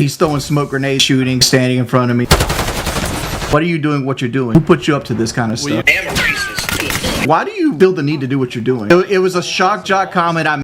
He's throwing smoke grenades, shooting, standing in front of me. What are you doing what you're doing? Who put you up to this kind of stuff? Why do you feel the need to do what you're doing? It was a shock jock comment I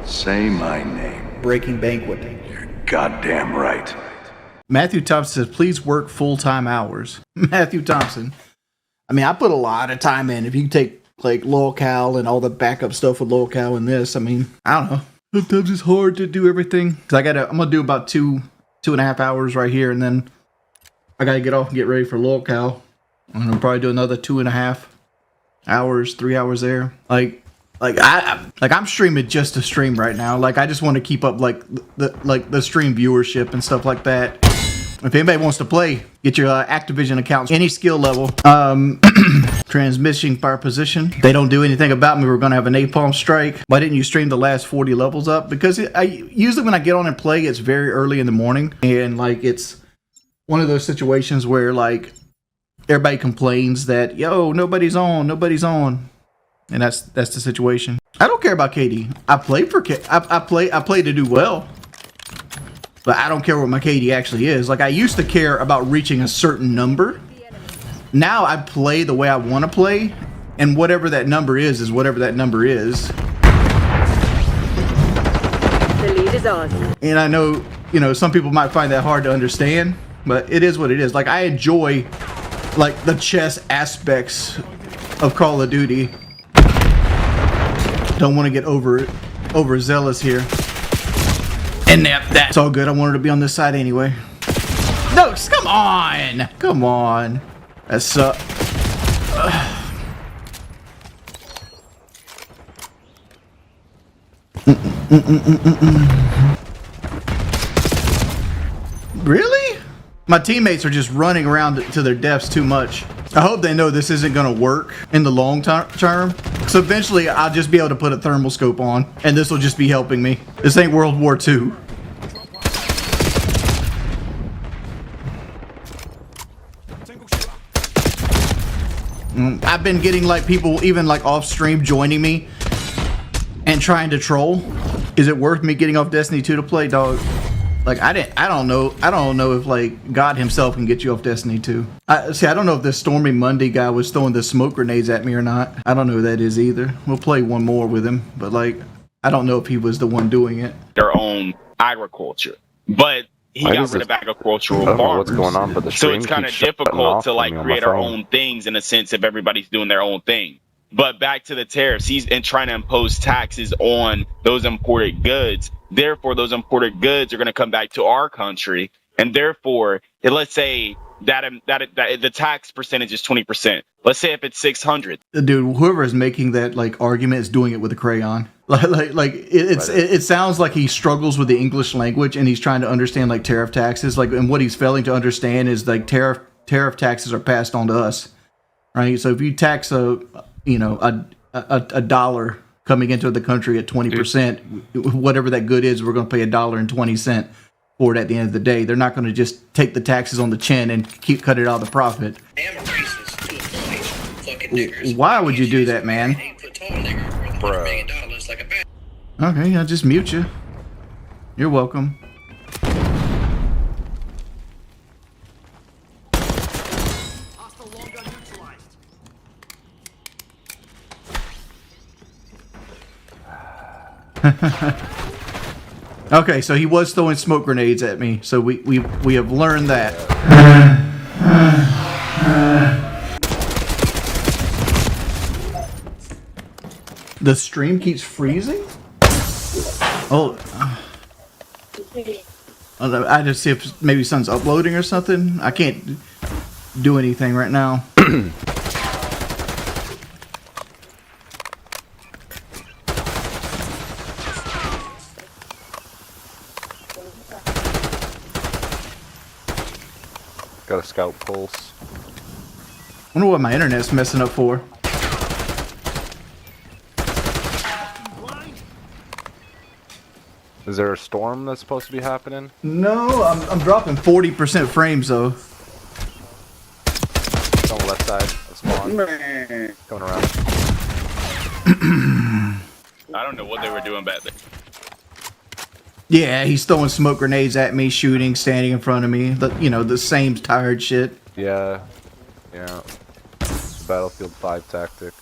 Say my name. Breaking Banquet. You're goddamn right. Matthew Thompson says, please work full-time hours. Matthew Thompson. I mean, I put a lot of time in. If you take, like, lolcal and all the backup stuff with lolcal and this, I mean, I don't know. Sometimes it's hard to do everything. Because I'm going to do about two and a half hours right here, and then I got to get off and get ready for lolcal. And I'll probably do another 2.5 hours, 3 hours there. I'm streaming just to stream right now. Like, I just want to keep up the stream viewership and stuff like that. If anybody wants to play, get your Activision accounts, any skill level. Transmission fire position. They don't do anything about me. We're gonna have a napalm strike. Why didn't you stream the last 40 levels up? Because usually when I get on and play, it's very early in the morning, and like it's one of those situations where like everybody complains that nobody's on, and that's the situation. I don't care about KD. I play for I play to do well. But I don't care what my KD actually is. Like, I used to care about reaching a certain number. Now I play the way I want to play, and whatever that number is whatever that number is. The lead is on. And I know, some people might find that hard to understand, but it is what it is. Like, I enjoy, like, the chess aspects of Call of Duty. Don't want to get overzealous here. And that's all good. I wanted to be on this side anyway. No, come on. Come on. That's Really? My teammates are just running around to their deaths too much. I hope they know this isn't going to work in the long term. So eventually I'll just be able to put a thermal scope on, and this will just be helping me. This ain't World War II. I've been getting like people even like off stream joining me and trying to troll. Is it worth me getting off Destiny 2 to play, dog? Like, I don't know if like God himself can get you off Destiny 2. I don't know if this Stormy Monday guy was throwing the smoke grenades at me or not. I don't know who that is either. We'll play one more with him, but like, I don't know if he was the one doing it. Their own agriculture, but he got rid of agricultural farmers. What's going on, but so it's kind of difficult to like create our own things in a sense if everybody's doing their own thing. But back to the tariffs, he's trying to impose taxes on those imported goods. Therefore, those imported goods are going to come back to our country, and therefore, let's say that the tax percentage is 20%. Let's say if it's 600. Dude, whoever is making that like argument is doing it with a crayon. It sounds like he struggles with the English language and he's trying to understand like tariff taxes. Like, and what he's failing to understand is like tariff taxes are passed on to us, right? So if you tax a dollar coming into the country at 20%, whatever that good is, we're going to pay $1.20 for it at the end of the day. They're not going to just take the taxes on the chin and cut it out of the profit. Why would you do that, man? Okay, I'll just mute you. You're welcome. Okay, so he was throwing smoke grenades at me, so we have learned that. The stream keeps freezing? Oh. I just see if maybe something's uploading or something. I can't do anything right now. Got a scout pulse. I wonder what my internet's messing up for. Is there a storm that's supposed to be happening? No, I'm dropping 40% frames though. On the left side of spawn. Going around. I don't know what they were doing back there. Yeah, he's throwing smoke grenades at me, shooting, standing in front of me. The same tired shit. Yeah. Yeah. Battlefield 5 tactic.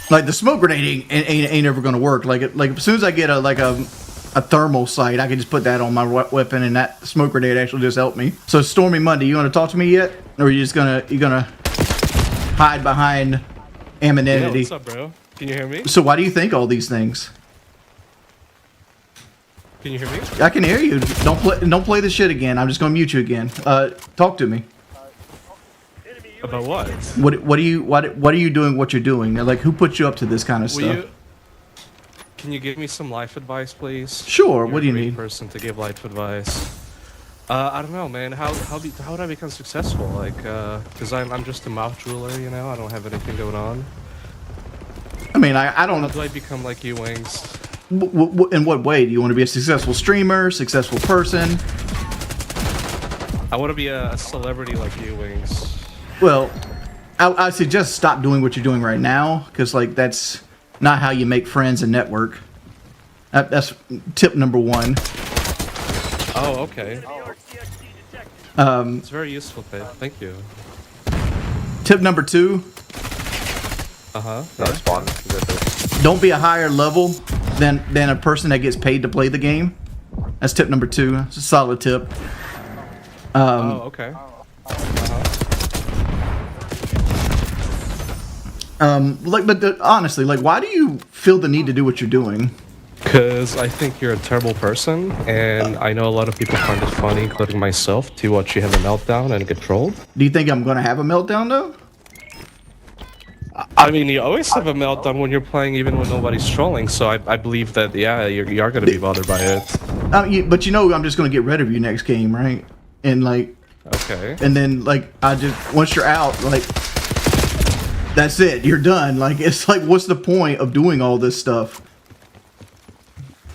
Like the smoke grenade ain't ever gonna work. Like as soon as I get a thermal sight, I can just put that on my weapon, and that smoke grenade actually just helped me. So Stormy Monday, you want to talk to me yet, or are you just gonna hide behind anonymity? Yo, what's up, bro? Can you hear me? So why do you think all these things? Can you hear me? I can hear you. Don't play this shit again. I'm just gonna mute you again. Talk to me. About what? What are you doing? What you're doing? Like, who put you up to this kind of stuff? Can you give me some life advice, please? Sure. You're what do you a great need? Person to give life advice. I don't know, man. How would I become successful? Like, cause I'm just a mouth jeweler, you know. I don't have anything going on. I mean, I don't. How do I become like you, Wings? In what way do you want to be a successful streamer, successful person? I want to be a celebrity like you, Wings. Well, I suggest stop doing what you're doing right now, because like that's not how you make friends and network. That's tip number one. Oh, okay. It's very useful, Pete. Thank you. Tip number two. That's fun. Don't be a higher level than a person that gets paid to play the game. That's tip number two. It's a solid tip. Oh, okay. Honestly, like, why do you feel the need to do what you're doing? Because I think you're a terrible person, and I know a lot of people find it funny, including myself, to watch you have a meltdown and get trolled. Do you think I'm gonna have a meltdown though? I mean, you always have a meltdown when you're playing, even when nobody's trolling. So I believe that, yeah, you are gonna be bothered by it. But you know, I'm just gonna get rid of you next game, right? And like, okay. And then like, once you're out, like, that's it. You're done. Like, it's like, what's the point of doing all this stuff?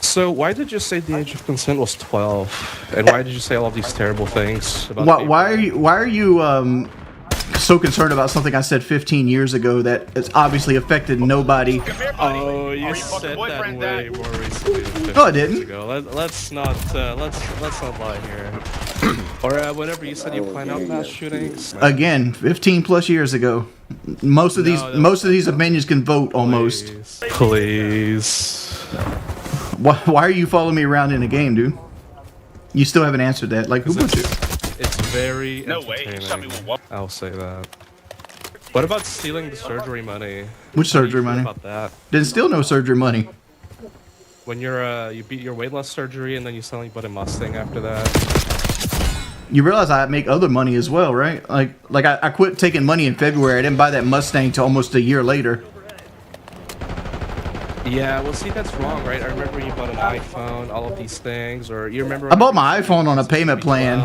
So why did you say the age of consent was 12? And why did you say all of these terrible things about why are you so concerned about something I said 15 years ago that has obviously affected nobody? Oh, you said that way more recently. No, I didn't. Ago. Let's not lie here. Or whenever you said you plan out mass shootings. Again, 15 plus years ago. Most of these opinions can vote almost. Please. Why are you following me around in a game, dude? You still haven't answered that. Like, who put you? It's very no way. I'll say that. What about stealing the surgery money? Which surgery money? About that? Didn't steal no surgery money. When you beat your weight loss surgery and then you suddenly bought a Mustang after that. You realize I make other money as well, right? Like I quit taking money in February. I didn't buy that Mustang till almost a year later. Yeah, well, see, that's wrong, right? I remember you bought an iPhone, all of these things, or you remember... I bought my iPhone on a payment plan.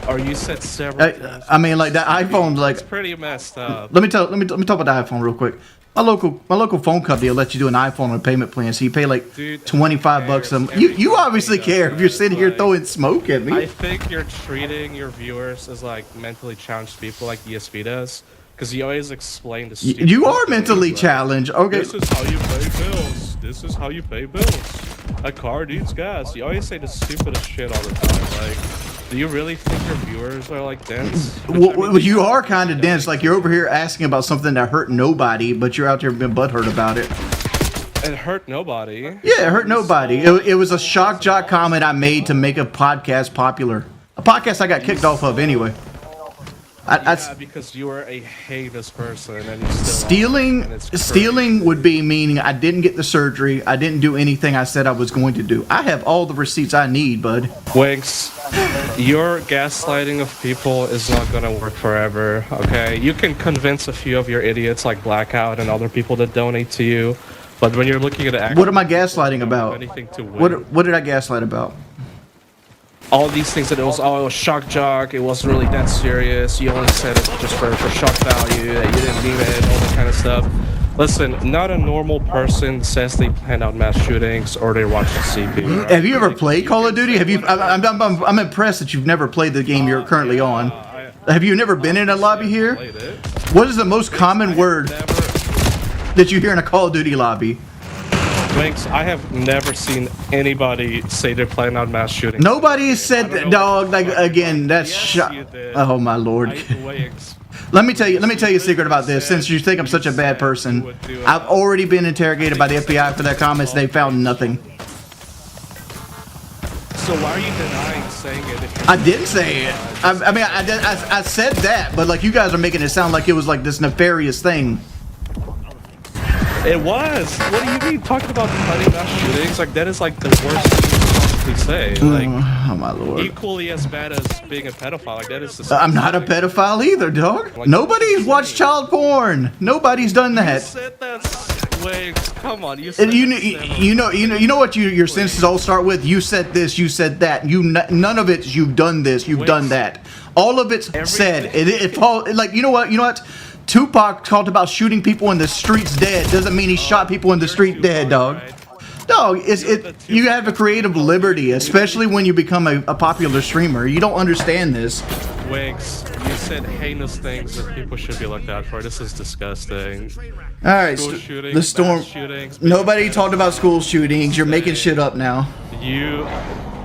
Or you said several times. I mean, like, that iPhone's like... It's pretty messed up. Let me talk about the iPhone real quick. My local phone company will let you do an iPhone on a payment plan, so you pay like $25 a month. You obviously care if you're sitting here throwing smoke at me. I think you're treating your viewers as like mentally challenged people like ESV does. Because you always explain the stupid You are mentally challenged. Okay. This is how you pay bills. This is how you pay bills. A car needs gas. You always say the stupidest shit all the time. Like, do you really think your viewers are like dense? Well, you are kind of dense. Like, you're over here asking about something that hurt nobody, but you're out there being butthurt about it. It hurt nobody. Yeah, it hurt nobody. It was a shock jock comment I made to make a podcast popular. A podcast I got kicked off of anyway. Yeah, because you are a heinous person and you still stealing would be meaning I didn't get the surgery, I didn't do anything I said I was going to do. I have all the receipts I need, bud. Winks, your gaslighting of people is not gonna work forever, okay? You can convince a few of your idiots like Blackout and other people that donate to you, but when you're looking at the what am I gaslighting about? Anything to win. What did I gaslight about? All these things that it was shock jock, it wasn't really that serious, you only said it just for shock value, that you didn't mean it, all that kind of stuff. Listen, not a normal person says they plan out mass shootings or they watch the CP. Right? Have you ever played Call of Duty? Have you? I'm impressed that you've never played the game you're currently on. Have you never been in a lobby here? What is the most common word that you hear in a Call of Duty lobby? Winks, I have never seen anybody say they're planning on mass shootings. Nobody said that, dog. Like again, that's oh my lord. Let me tell you a secret about this. Since you think I'm such a bad person, I've already been interrogated by the FBI for their comments. They found nothing. So why are you denying saying it? I didn't say it. I mean, I said that, but like you guys are making it sound like it was like this nefarious thing. It was. What do you mean talking about planning mass shootings? Like that is like the worst thing you can possibly say. Like, oh my lord. Equally as bad as being a pedophile. Like that is the I'm not a pedophile either, dog. Like, nobody's watched child porn. Nobody's done that. You said that. Wait, come on. You know what your sentences all start with? You said this, you said that. None of it. You've done this, you've done that. All of it's said. It like you know what? Tupac talked about shooting people in the streets dead. Doesn't mean he shot people in the street dead, dog. Dog, you have a creative liberty, especially when you become a popular streamer. You don't understand this. Winks, you said heinous things that people should be looked out for. This is disgusting. All right, shootings, the storm. Nobody talked about school shootings. You're making shit up now.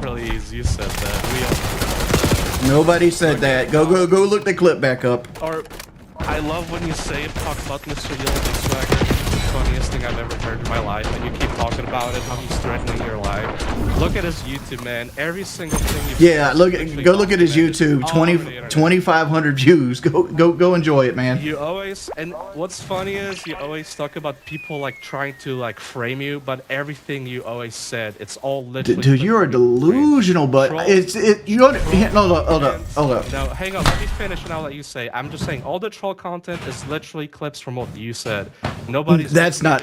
Please, you said that. Nobody said that. Go look the clip back up. I love when you talk about Mr. Yellow Swagger. It's the funniest thing I've ever heard in my life, and you keep talking about it, how he's threatening your life. Look at his YouTube, man. Every single thing you go look at his YouTube. 2,500 views. Go enjoy it, man. You always, and what's funny is you always talk about people like trying to like frame you, but everything you always said, it's all literally. Dude, you're a delusional, but hold up. No, hang on. Let me finish, and I'll let you say. I'm just saying, all the troll content is literally clips from what you said. Nobody's. That's not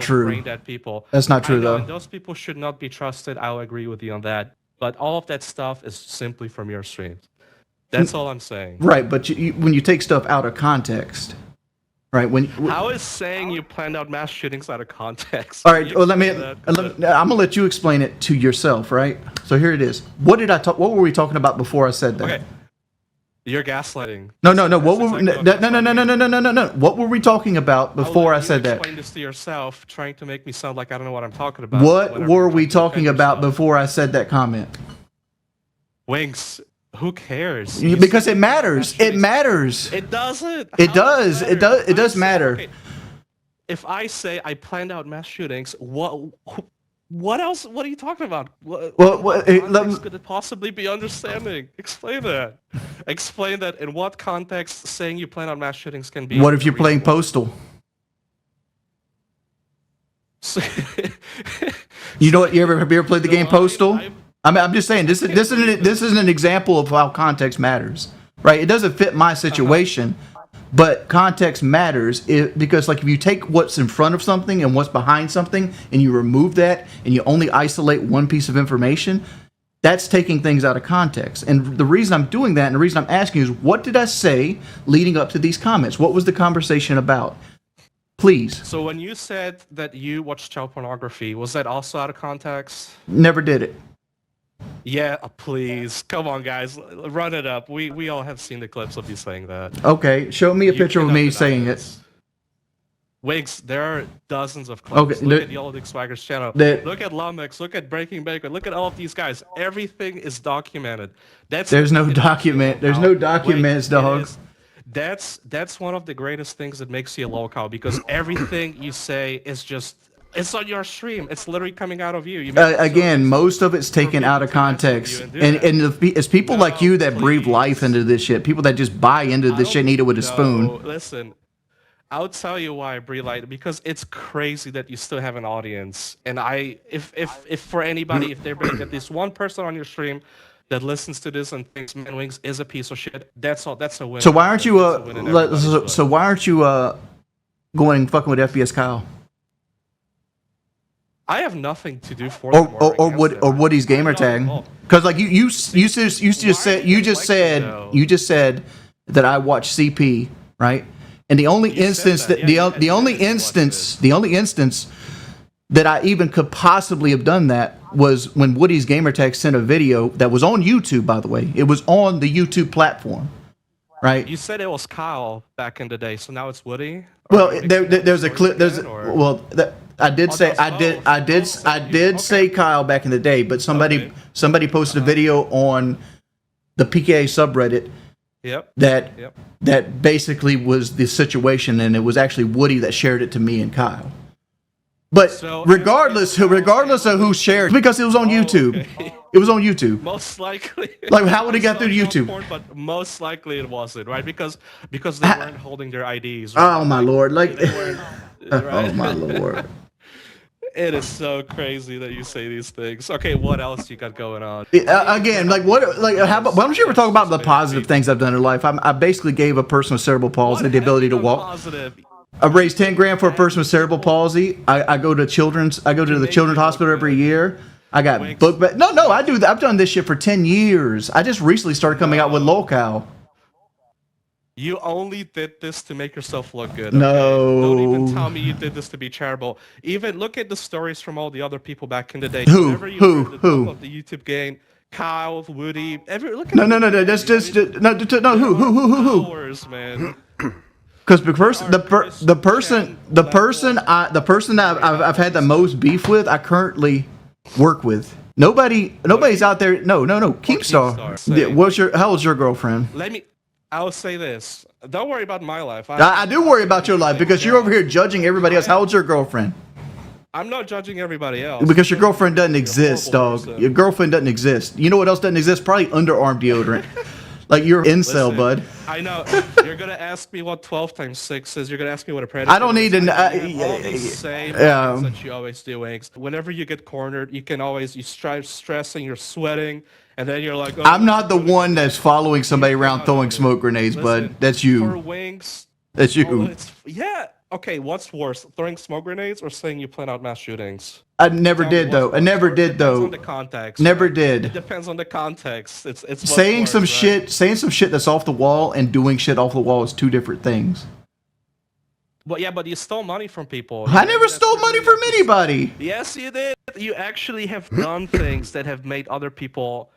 true. People. That's not true though. And those people should not be trusted. I'll agree with you on that. But all of that stuff is simply from your streams. That's all I'm saying. Right, but when you take stuff out of context, right? How is saying you planned out mass shootings out of context? All right, well, I'm gonna let you explain it to yourself, right? So here it is. What were we talking about before I said that? Okay. You're gaslighting. No. No. What were we talking about before I said that? Explain this to yourself, trying to make me sound like I don't know what I'm talking about. What were we talking about before I said that comment? Winks. Who cares? Because it matters. It matters. It doesn't. It does. It does matter. Okay. If I say I planned out mass shootings, what else? What are you talking about? What could it possibly be understanding? Explain that. Explain that in what context saying you plan on mass shootings can be. What if you're playing Postal? You know what? Have you ever played the game Postal? I'm just saying this is an example of how context matters, right? It doesn't fit my situation. But context matters because, like, if you take what's in front of something and what's behind something and you remove that and you only isolate one piece of information, that's taking things out of context. And the reason I'm doing that and the reason I'm asking is, what did I say leading up to these comments? What was the conversation about? Please. So when you said that you watched child pornography, was that also out of context? Never did it. Yeah, please. Come on, guys. Run it up. We all have seen the clips of you saying that. Okay, show me a picture of me saying it. Wigs, there are dozens of clips. Okay, look at Yellow Dick Swagger's channel. Look at Lumix. Look at Breaking Bacon. Look at all of these guys. Everything is documented. There's no document. There's no documents, dog. That's one of the greatest things that makes you a local, because everything you say is just... It's on your stream. It's literally coming out of you. Again, most of it's taken out of context. And it's people like you that breathe life into this shit. People that just buy into this shit and eat it with a spoon. Listen, I'll tell you why I breathe life. Because it's crazy that you still have an audience. And if for anybody, if there being at least one person on your stream that listens to this and thinks Man Wings is a piece of shit, that's all. That's a win. So why aren't you going fucking with FPS Kyle? I have nothing to do for or Woody's gamer tag, because like you just said that I watch CP, right? And the only instance that the only instance that I even could possibly have done that was when Woody's Gamertag sent a video that was on YouTube, by the way. It was on the YouTube platform, right? You said it was Kyle back in the day, so now it's Woody? Well, there's a clip. I did say Kyle back in the day, but somebody posted a video on the PKA subreddit. Yep. That basically was the situation, and it was actually Woody that shared it to me and Kyle. But regardless of who shared, because it was on YouTube. Okay. It was on YouTube. Most likely. Like, how would it get through YouTube? But most likely it wasn't, right? Because they weren't holding their IDs. Right? Oh my lord! Like, right? Oh my lord! It is so crazy that you say these things. Okay, what else you got going on? Again, like what? Like, how about? Why don't you ever talk about the positive things I've done in life? I basically gave a person with cerebral palsy the ability to walk. Positive? I raised 10 grand for a person with cerebral palsy. I go to the children's hospital every year. I got book back. No, I do that. I've done this shit for 10 years. I just recently started coming out with locale. You only did this to make yourself look good. Okay? No. Don't even tell me you did this to be charitable. Even look at the stories from all the other people back in the day. Who? Of the YouTube game. Kyle, Woody. Look at no. That's just no. Who? Hours, man. Because the person I've had the most beef with, I currently work with. Nobody's out there. No. Keemstar. How old's your girlfriend? I'll say this. Don't worry about my life. I do worry about your life because you're over here judging everybody else. How old's your girlfriend? I'm not judging everybody else. Because your girlfriend doesn't exist, dog. Your girlfriend doesn't exist. You know what else doesn't exist? Probably underarm deodorant. Like, you're incel, bud. I know. You're going to ask me what 12 times 6 is. You're going to ask me what a predator is. I don't need to... all these same things that you always do, Wings. Whenever you get cornered, you strive stressing, you're sweating, and then you're like... Oh, I'm not the one that's following somebody around throwing smoke grenades, bud. That's you. For Wings... That's you. Yeah. Okay, what's worse? Throwing smoke grenades or saying you plan out mass shootings? I never did, though. It depends on the context. Never did. It depends on the context. It's saying some shit that's off the wall and doing shit off the wall is two different things. Well, yeah, but you stole money from people. I never stole money from anybody. Yes, you did. You actually have done things that have made other people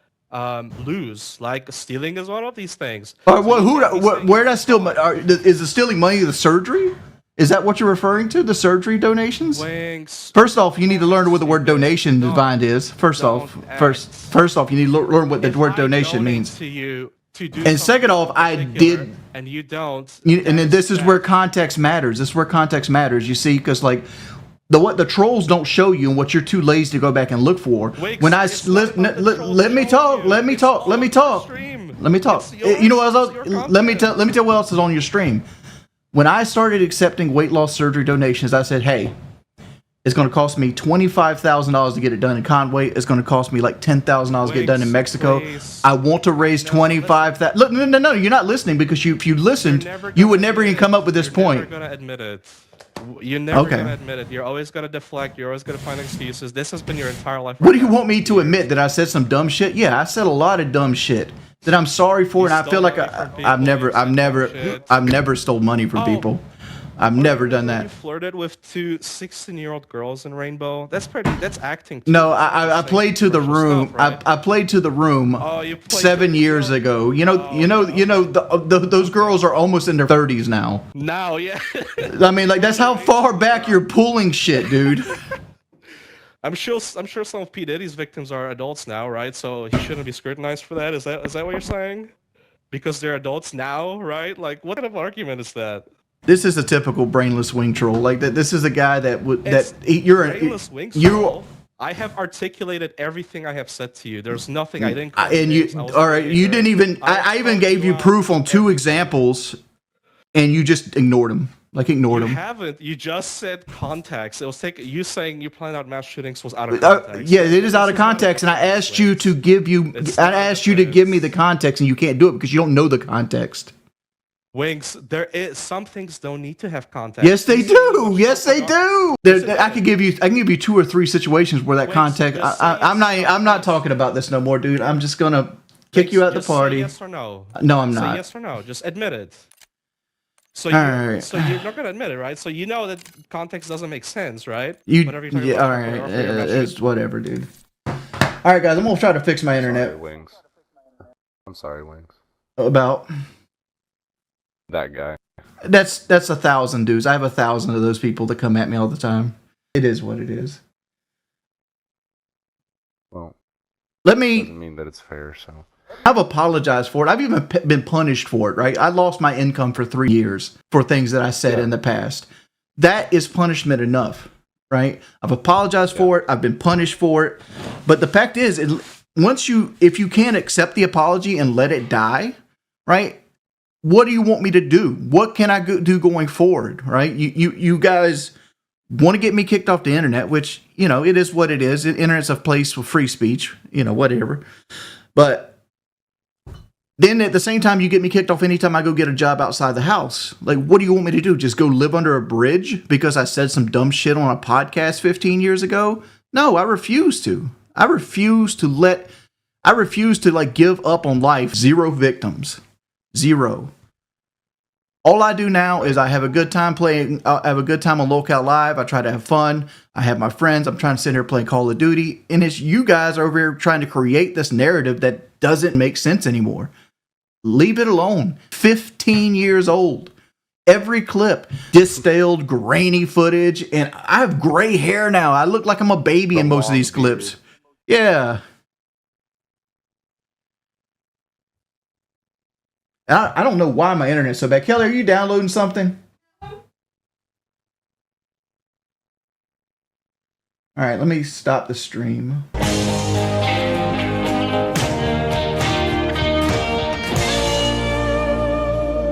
lose. Like stealing is one of these things. Where did I steal? Is the stealing money the surgery? Is that what you're referring to? The surgery donations? Wings. First off, you need to learn what the word donation defined is. First off, you need to learn what the word donation means. And second off, I did. And you don't. And then this is where context matters. This is where context matters. You see, because like what the trolls don't show you, and what you're too lazy to go back and look for. When I let me talk. You know what else? Let me tell what else is on your stream. When I started accepting weight loss surgery donations, I said, hey, it's going to cost me $25,000 to get it done in Conway. It's going to cost me like $10,000 to get it done in Mexico. I want to raise $25,000. Look, no, you're not listening, because if you listened, you would never even come up with this point. You're never going to admit it. You're never going to admit it. You're always going to deflect. You're always going to find excuses. This has been your entire life. What do you want me to admit? That I said some dumb shit? Yeah, I said a lot of dumb shit that I'm sorry for, and I feel like I've never stole money from people. I've never done that. You flirted with 2 16-year-old girls in Rainbow. That's acting. No, I played to the room. Stuff, right? I played to the room 7 years ago. Those girls are almost in their 30s now. Now, yeah. I mean, like, that's how far back you're pulling shit, dude. I'm sure some of P. Diddy's victims are adults now, right? So he shouldn't be scrutinized for that. Is that what you're saying? Because they're adults now, right? Like, what kind of argument is that? This is a typical brainless wing troll. Like that. This is a guy that would brainless wing troll. I have articulated everything I have said to you. There's nothing I didn't. And you, all right, you didn't even. I even gave you proof on 2 examples, and you just ignored them. Like, ignored them. You haven't. You just said context. It was you saying you planned out mass shootings was out of context. Yeah, it is out of context, and I asked you to give you. I asked you to give me the context, and you can't do it because you don't know the context. Wings, some things don't need to have context. Yes, they do. Yes, they do. I can give you 2 or 3 situations where that context. I'm not talking about this no more, dude. I'm just gonna kick you out the party. Say yes or no. No, I'm not. Say yes or no. Just admit it. So so you're not gonna admit it, right? So you know that context doesn't make sense, right? Whatever you're talking about. All right, it's whatever, dude. All right, guys, I'm gonna try to fix my internet. Sorry, Wings. I'm sorry, Wings. About that guy. That's 1,000 dudes. I have 1,000 of those people that come at me all the time. It is what it is. Well, doesn't mean that it's fair. So I've apologized for it. I've even been punished for it. Right? I lost my income for 3 years for things that I said in the past. That is punishment enough, right? I've apologized for it. I've been punished for it. But the fact is, if you can't accept the apology and let it die, right? What do you want me to do? What can I do going forward, right? You guys want to get me kicked off the internet, which, it is what it is. The internet's a place for free speech, whatever. But then at the same time, you get me kicked off anytime I go get a job outside the house. Like, what do you want me to do? Just go live under a bridge because I said some dumb shit on a podcast 15 years ago? No, I refuse to. I refuse to give up on life. 0 victims. 0. All I do now is I have a good time playing. I have a good time on Locale Live. I try to have fun. I have my friends. I'm trying to sit here playing Call of Duty. And it's you guys over here trying to create this narrative that doesn't make sense anymore. Leave it alone. 15 years old. Every clip, distilled, grainy footage. And I have gray hair now. I look like I'm a baby in most of these clips. Yeah. I don't know why my internet's so bad. Kelly, are you downloading something? All right, let me stop the stream.